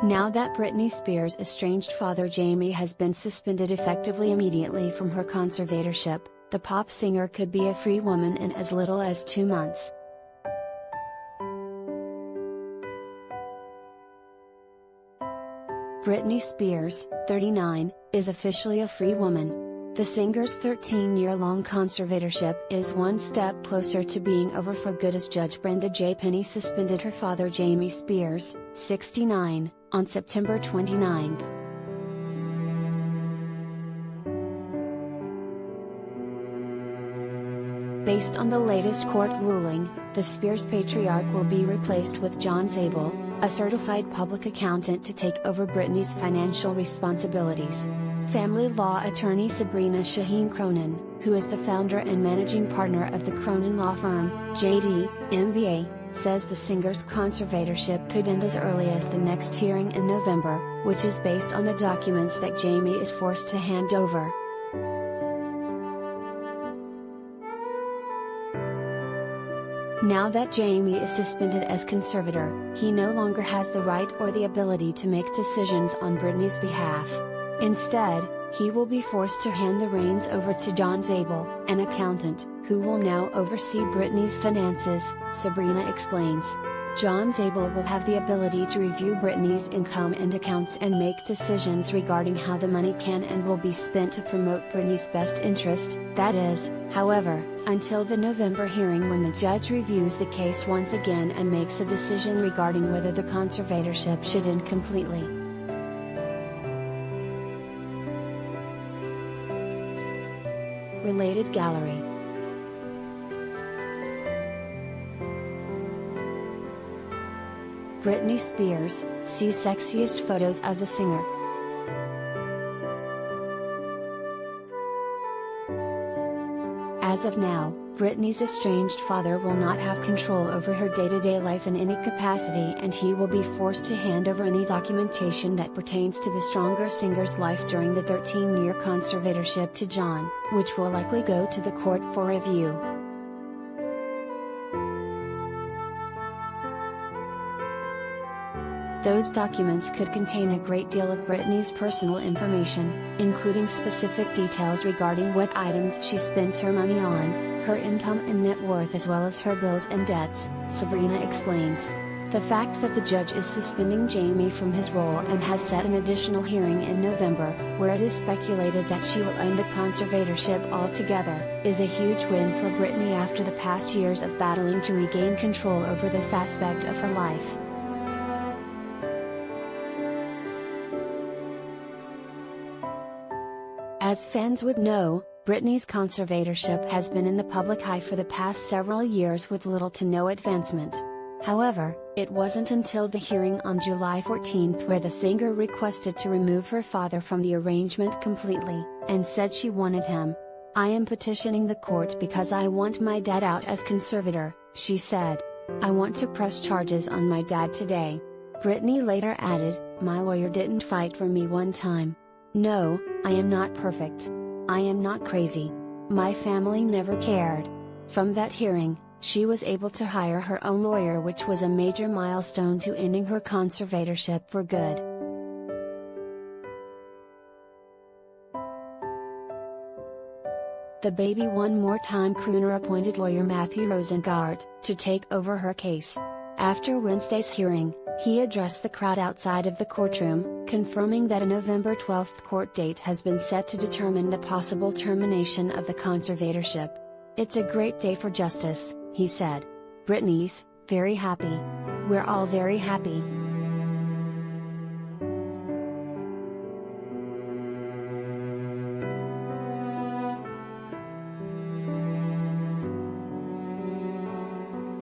Now that Britney Spears' estranged father Jamie has been suspended effectively immediately from her conservatorship, the pop singer could be a free woman in as little as 2 months. Britney Spears, 39, is officially a free woman. The singer's 13-year-long conservatorship is one step closer to being over for good as Judge Brenda J suspended her father Jamie Spears, 69, on September 29. Based on the latest court ruling, the Spears patriarch will be replaced with John Zabel, a certified public accountant to take over Britney's financial responsibilities. Family law attorney Sabrina Shaheen Cronin, who is the founder and managing partner of the Cronin Law Firm, JD, MBA, says the singer's conservatorship could end as early as the next hearing in November, which is based on the documents that Jamie is forced to hand over. Now that Jamie is suspended as conservator, he no longer has the right or the ability to make decisions on Britney's behalf. Instead, he will be forced to hand the reins over to John Zabel, an accountant, who will now oversee Britney's finances, Sabrina explains. John Zabel will have the ability to review Britney's income and accounts and make decisions regarding how the money can and will be spent to promote Britney's best interest. That is, however, until the November hearing when the judge reviews the case once again and makes a decision regarding whether the conservatorship should end completely. Related gallery. Britney Spears, see sexiest photos of the singer. As of now, Britney's estranged father will not have control over her day-to-day life in any capacity, and he will be forced to hand over any documentation that pertains to the stronger singer's life during the 13-year conservatorship to John, which will likely go to the court for review. Those documents could contain a great deal of Britney's personal information, including specific details regarding what items she spends her money on, her income and net worth, as well as her bills and debts, Sabrina explains. The fact that the judge is suspending Jamie from his role and has set an additional hearing in November, where it is speculated that she will end the conservatorship altogether, is a huge win for Britney after the past years of battling to regain control over this aspect of her life. As fans would know, Britney's conservatorship has been in the public eye for the past several years with little to no advancement. However, it wasn't until the hearing on July 14 where the singer requested to remove her father from the arrangement completely, and said she wanted him. "I am petitioning the court because I want my dad out as conservator," she said. "I want to press charges on my dad today." Britney later added, "My lawyer didn't fight for me one time. No, I am not perfect. I am not crazy. My family never cared." From that hearing, she was able to hire her own lawyer, which was a major milestone to ending her conservatorship for good. The Baby One More Time crooner appointed lawyer Matthew Rosengart to take over her case. After Wednesday's hearing, he addressed the crowd outside of the courtroom, confirming that a November 12 court date has been set to determine the possible termination of the conservatorship. "It's a great day for justice," he said. "Britney's very happy. We're all very happy."